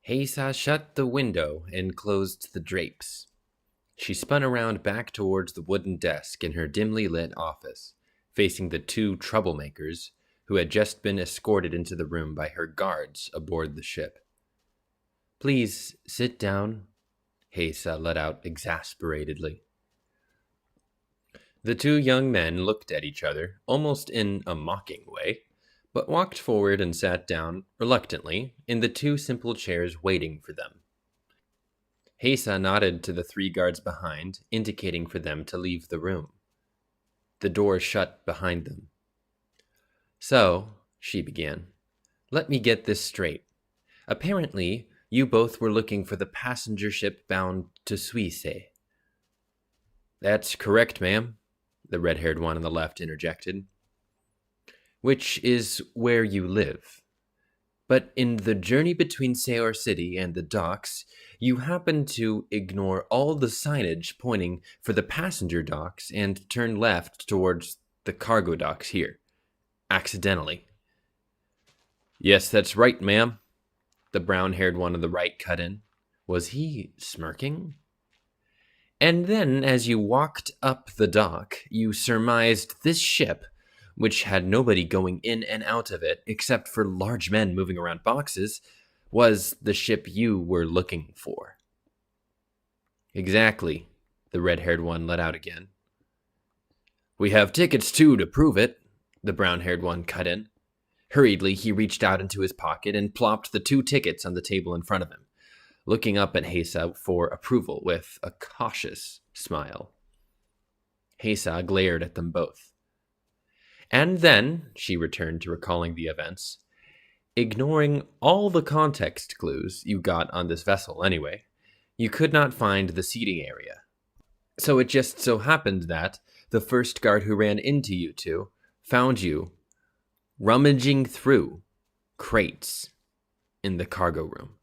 Heisa shut the window and closed the drapes. She spun around back towards the wooden desk in her dimly lit office, facing the two troublemakers who had just been escorted into the room by her guards aboard the ship. "Please sit down," Heisa let out exasperatedly. The two young men looked at each other, almost in a mocking way, but walked forward and sat down, reluctantly, in the two simple chairs waiting for them. Heisa nodded to the three guards behind, indicating for them to leave the room. The door shut behind them. "So," she began, "let me get this straight. Apparently, you both were looking for the passenger ship bound to Suisse." "That's correct, ma'am," the red-haired one on the left interjected. "Which is where you live. But in the journey between Seoul City and the docks, you happen to ignore all the signage pointing for the passenger docks and turn left towards the cargo docks here. Accidentally." "Yes, that's right, ma'am," the brown-haired one on the right cut in. Was he smirking? "And then, as you walked up the dock, you surmised this ship, which had nobody going in and out of it except for large men moving around boxes, was the ship you were looking for." "Exactly," the red-haired one let out again. "We have tickets, too, to prove it," the brown-haired one cut in. Hurriedly, he reached out into his pocket and plopped the two tickets on the table in front of him, looking up at Heisa for approval with a cautious smile. Heisa glared at them both. "And then," she returned to recalling the events, "ignoring all the context clues you got on this vessel anyway, you could not find the seating area. So it just so happened that the first guard who ran into you two found you rummaging through crates in the cargo room."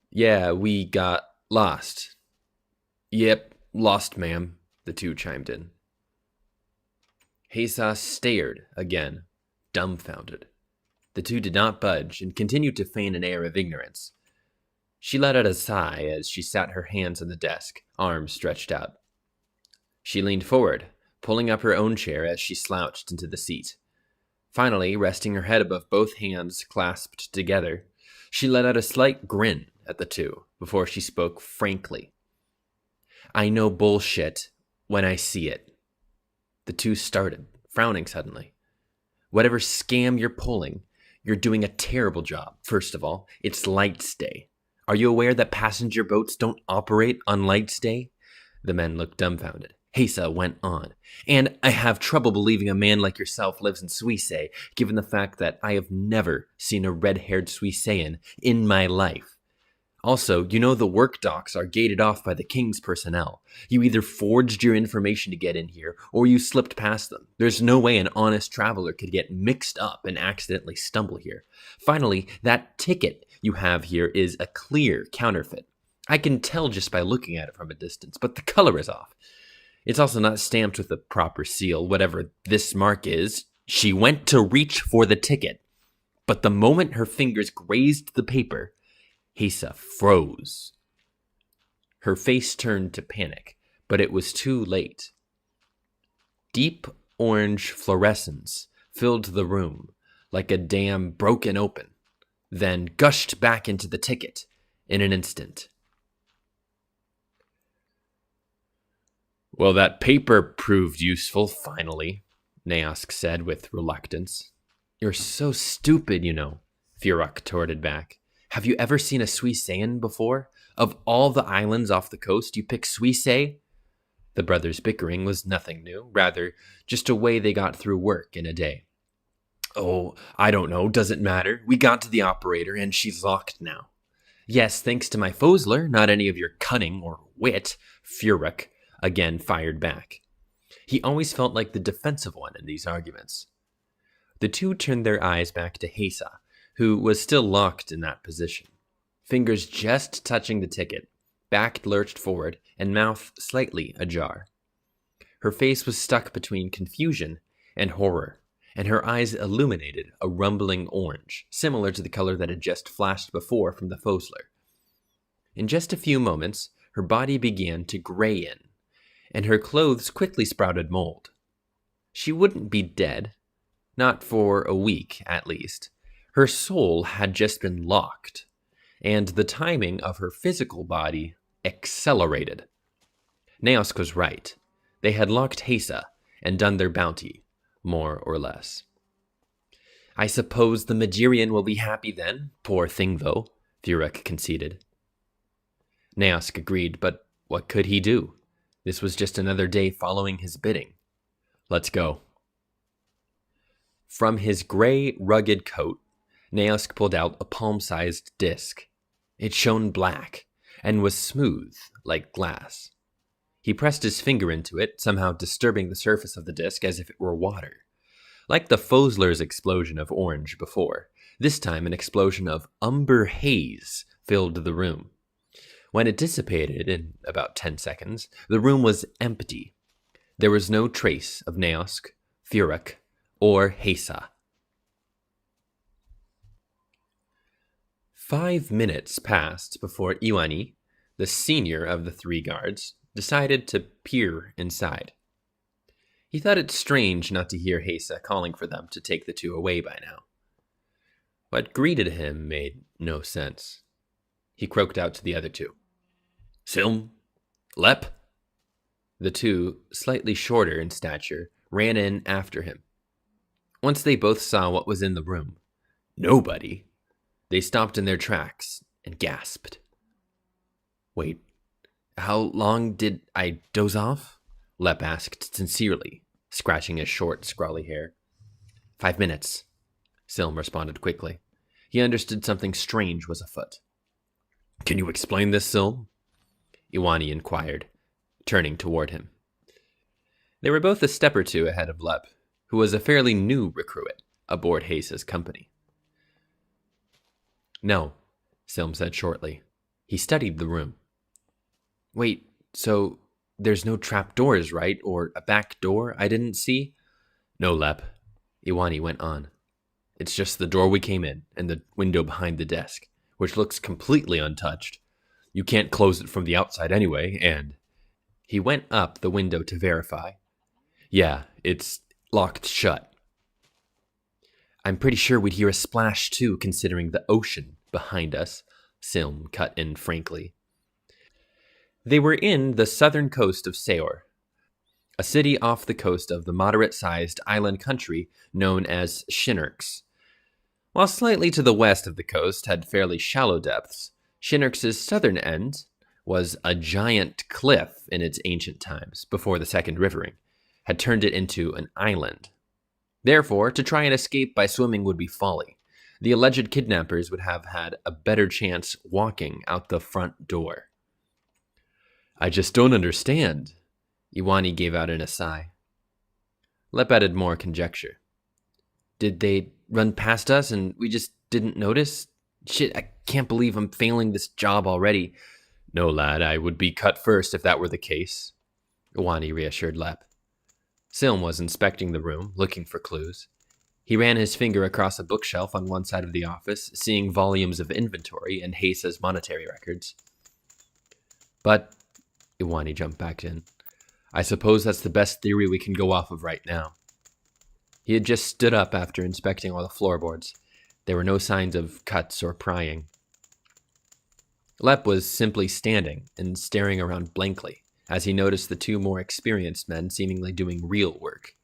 "Yeah, we got lost." "Yep, lost, ma'am," the two chimed in. Heisa stared again, dumbfounded. The two did not budge and continued to feign an air of ignorance. She let out a sigh as she sat her hands on the desk, arms stretched out. She leaned forward, pulling up her own chair as she slouched into the seat. Finally, resting her head above both hands clasped together, she let out a slight grin at the two before she spoke frankly. "I know bullshit when I see it." The two started, frowning suddenly. "Whatever scam you're pulling, you're doing a terrible job. First of all, it's lights day. Are you aware that passenger boats don't operate on lights day?" The men looked dumbfounded. Heisa went on. "And I have trouble believing a man like yourself lives in Suisse, given the fact that I have never seen a red-haired Suissean in my life. Also, you know the work docks are gated off by the king's personnel. You either forged your information to get in here, or you slipped past them. There's no way an honest traveler could get mixed up and accidentally stumble here. Finally, that ticket you have here is a clear counterfeit. I can tell just by looking at it from a distance, but the color is off. It's also not stamped with the proper seal, whatever this mark is." She went to reach for the ticket, but the moment her fingers grazed the paper, Heisa froze. Her face turned to panic, but it was too late. Deep orange fluorescence filled the room like a dam broken open, then gushed back into the ticket in an instant. "Well, that paper proved useful, finally," Naosk said with reluctance. "You're so stupid, you know," Furak torted back. "Have you ever seen a Suissean before? Of all the islands off the coast, you pick Suisse?" The brothers' bickering was nothing new, rather just a way they got through work in a day. "Oh, I don't know, doesn't matter. We got to the operator, and she's locked now." "Yes, thanks to my Fosler, not any of your cunning or wit," Furak again fired back. He always felt like the defensive one in these arguments. The two turned their eyes back to Heisa, who was still locked in that position. Fingers just touching the ticket, back lurched forward, and mouth slightly ajar. Her face was stuck between confusion and horror, and her eyes illuminated a rumbling orange, similar to the color that had just flashed before from the Fosler. In just a few moments, her body began to gray in, and her clothes quickly sprouted mold. She wouldn't be dead, not for a week at least. Her soul had just been locked, and the timing of her physical body accelerated. Naosk was right. They had locked Hesa and done their bounty, more or less. I suppose the Magirian will be happy then, poor thing though, Furek conceded. Naosk agreed, but what could he do? This was just another day following his bidding. Let's go. From his gray, rugged coat, Naosk pulled out a palm-sized disc. It shone black and was smooth like glass. He pressed his finger into it, somehow disturbing the surface of the disc as if it were water. Like the Fosler's explosion of orange before, this time an explosion of umber haze filled the room. When it dissipated in about 10 seconds, the room was empty. There was no trace of Naosk, Furek, or Hesa. 5 minutes passed before Iwani, the senior of the 3 guards, decided to peer inside. He thought it strange not to hear Hesa calling for them to take the 2 away by now. What greeted him made no sense. He croaked out to the other 2. Silm? Lep? The 2, slightly shorter in stature, ran in after him. Once they both saw what was in the room, nobody, they stopped in their tracks and gasped. Wait, how long did I doze off? Lep asked sincerely, scratching his short, scrawly hair. 5 minutes, Silm responded quickly. He understood something strange was afoot. Can you explain this, Silm? Iwani inquired, turning toward him. They were both a step or 2 ahead of Lep, who was a fairly new recruit aboard Hesa's company. No, Silm said shortly. He studied the room. Wait, so there's no trap doors, right? Or a back door I didn't see? No, Lep, Iwani went on. It's just the door we came in and the window behind the desk, which looks completely untouched. You can't close it from the outside anyway, and... He went up the window to verify. Yeah, it's locked shut. I'm pretty sure we'd hear a splash too, considering the ocean behind us, Silm cut in frankly. They were in the southern coast of Seor, a city off the coast of the moderate-sized island country known as Shinnerks. While slightly to the west of the coast had fairly shallow depths, Shinnerks' southern end was a giant cliff in its ancient times, before the Second Rivering, had turned it into an island. Therefore, to try and escape by swimming would be folly. The alleged kidnappers would have had a better chance walking out the front door. I just don't understand, Iwani gave out in a sigh. Lep added more conjecture. Did they run past us and we just didn't notice? Shit, I can't believe I'm failing this job already. No, lad, I would be cut first if that were the case, Iwani reassured Lep. Silm was inspecting the room, looking for clues. He ran his finger across a bookshelf on one side of the office, seeing volumes of inventory and Hesa's monetary records. But, Iwani jumped back in, I suppose that's the best theory we can go off of right now. He had just stood up after inspecting all the floorboards. There were no signs of cuts or prying. Lep was simply standing and staring around blankly as he noticed the 2 more experienced men seemingly doing real work.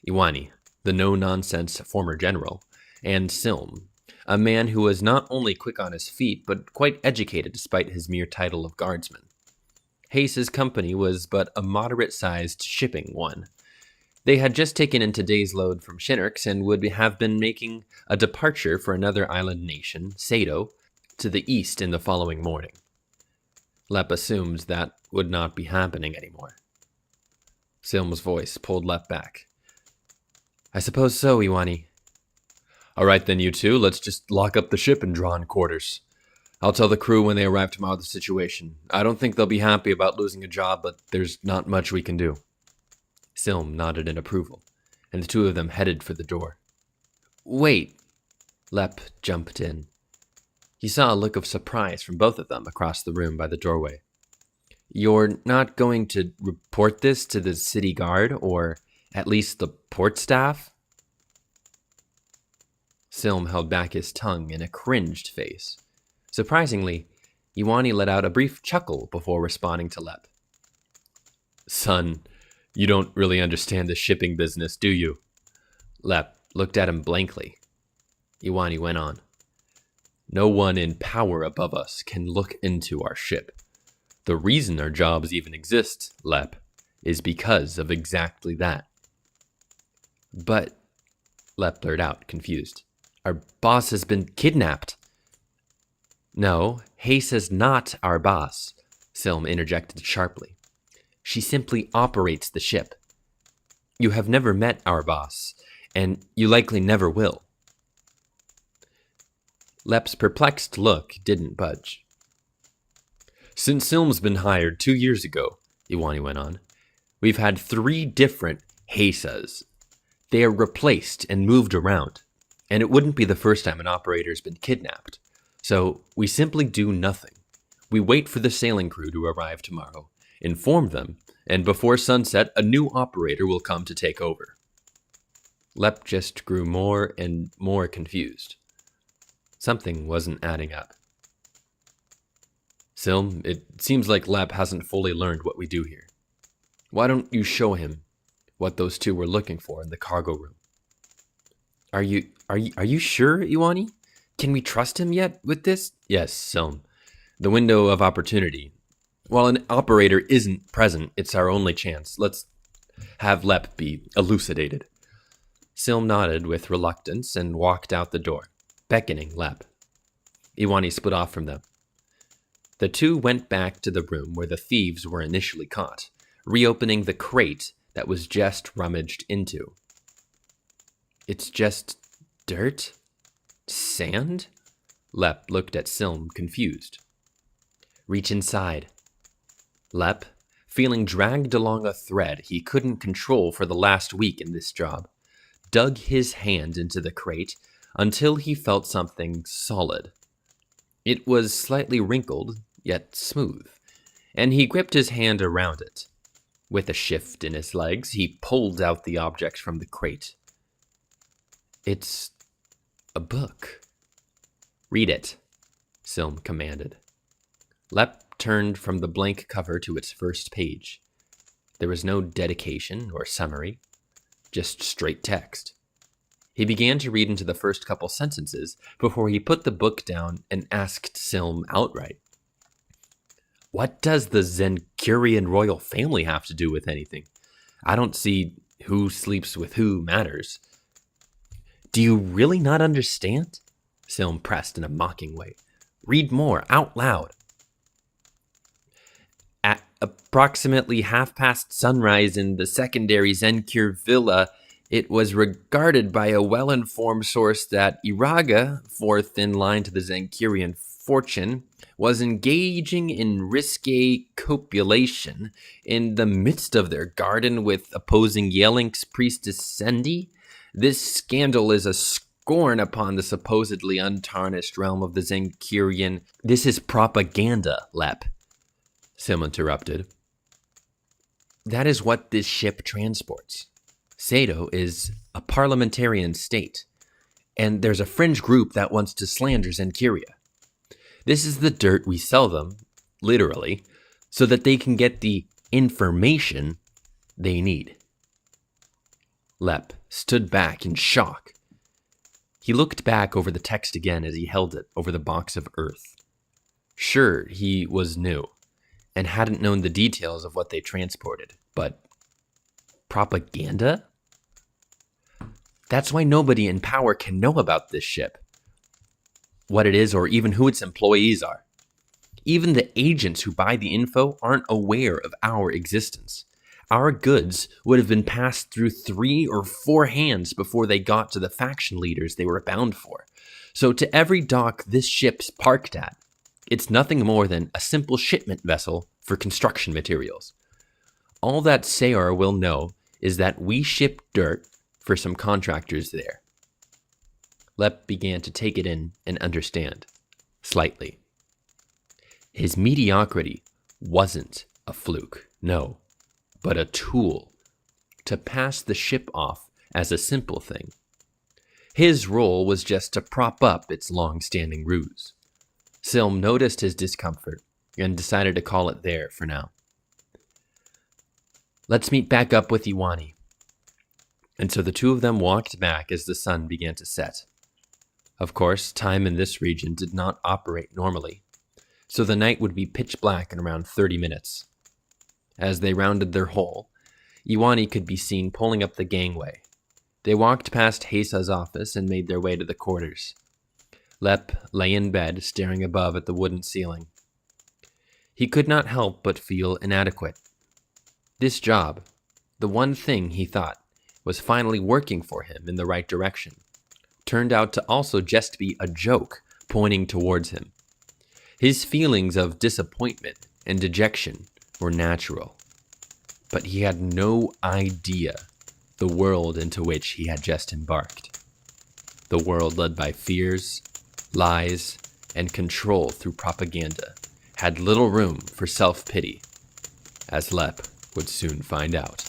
Iwani, the no-nonsense former general, and Silm, a man who was not only quick on his feet, but quite educated despite his mere title of guardsman. Hesa's company was but a moderate-sized shipping one. They had just taken in today's load from Shinnerks and would have been making a departure for another island nation, Sado, to the east in the following morning. Lep assumed that would not be happening anymore. Silm's voice pulled Lep back. I suppose so, Iwani. All right then, you 2, let's just lock up the ship and draw in quarters. I'll tell the crew when they arrive tomorrow the situation. I don't think they'll be happy about losing a job, but there's not much we can do. Silm nodded in approval, and the two of them headed for the door. "Wait!" Lep jumped in. He saw a look of surprise from both of them across the room by the doorway. "You're not going to report this to the city guard, or at least the port staff?" Silm held back his tongue in a cringed face. Surprisingly, Iwani let out a brief chuckle before responding to Lep. "Son, you don't really understand the shipping business, do you?" Lep looked at him blankly. Iwani went on. "No one in power above us can look into our ship. The reason our jobs even exist, Lep, is because of exactly that." "But," Lep blurted out, confused, "our boss has been kidnapped." "No, Hayes is not our boss," Silm interjected sharply. "She simply operates the ship. You have never met our boss, and you likely never will." Lep's perplexed look didn't budge. "Since Silm's been hired 2 years ago," Iwani went on, "we've had 3 different Heysas. They are replaced and moved around, and it wouldn't be the first time an operator's been kidnapped. So we simply do nothing. We wait for the sailing crew to arrive tomorrow, inform them, and before sunset, a new operator will come to take over." Lep just grew more and more confused. Something wasn't adding up. "Silm, it seems like Lep hasn't fully learned what we do here. Why don't you show him what those 2 were looking for in the cargo room?" Are you sure, Iwani? Can we trust him yet with this?" "Yes, Silm. The window of opportunity. While an operator isn't present, it's our only chance. Let's have Lep be elucidated." Silm nodded with reluctance and walked out the door, beckoning Lep. Iwani split off from them. The 2 went back to the room where the thieves were initially caught, reopening the crate that was just rummaged into. "It's just dirt? Sand?" Lep looked at Silm, confused. "Reach inside." Lep, feeling dragged along a thread he couldn't control for the last week in this job, dug his hand into the crate until he felt something solid. It was slightly wrinkled, yet smooth, and he gripped his hand around it. With a shift in his legs, he pulled out the object from the crate. "It's a book." "Read it," Silm commanded. Lep turned from the blank cover to its first page. There was no dedication or summary, just straight text. He began to read into the first couple sentences before he put the book down and asked Silm outright, "What does the Zencurian royal family have to do with anything? I don't see who sleeps with who matters." "Do you really not understand?" Silm pressed in a mocking way. "Read more, out loud." "At approximately 1/2 past sunrise in the secondary Zencure villa, it was regarded by a well-informed source that Iraga, 4th in line to the Zencurian fortune, was engaging in risque copulation in the midst of their garden with opposing Yelinx priestess Sendi. This scandal is a scorn upon the supposedly untarnished realm of the Zencurian." "This is propaganda, Lep," Sim interrupted. "That is what this ship transports. Sado is a parliamentarian state, and there's a fringe group that wants to slander Zencuria. This is the dirt we sell them, literally, so that they can get the information they need." Lep stood back in shock. He looked back over the text again as he held it over the box of earth. Sure, he was new, and hadn't known the details of what they transported, but propaganda? That's why nobody in power can know about this ship, what it is, or even who its employees are. Even the agents who buy the info aren't aware of our existence. Our goods would have been passed through 3 or 4 hands before they got to the faction leaders they were bound for. So to every dock this ship's parked at, it's nothing more than a simple shipment vessel for construction materials. All that Sayar will know is that we ship dirt for some contractors there. Lep began to take it in and understand, slightly. His mediocrity wasn't a fluke, no, but a tool to pass the ship off as a simple thing. His role was just to prop up its long-standing ruse. Silm noticed his discomfort and decided to call it there for now. Let's meet back up with Iwani. And so the two of them walked back as the sun began to set. Of course, time in this region did not operate normally, so the night would be pitch black in around 30 minutes. As they rounded their hole, Iwani could be seen pulling up the gangway. They walked past Hesa's office and made their way to the quarters. Lep lay in bed, staring above at the wooden ceiling. He could not help but feel inadequate. This job, the one thing he thought was finally working for him in the right direction, turned out to also just be a joke pointing towards him. His feelings of disappointment and dejection were natural, but he had no idea the world into which he had just embarked. The world led by fears, lies, and control through propaganda had little room for self-pity, as Lep would soon find out.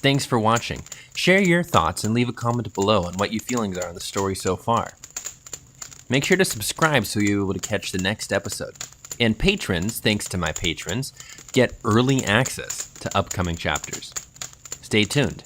Thanks for watching. Share your thoughts and leave a comment below on what your feelings are on the story so far. Make sure to subscribe so you're able to catch the next episode. And patrons, thanks to my patrons, get early access to upcoming chapters. Stay tuned.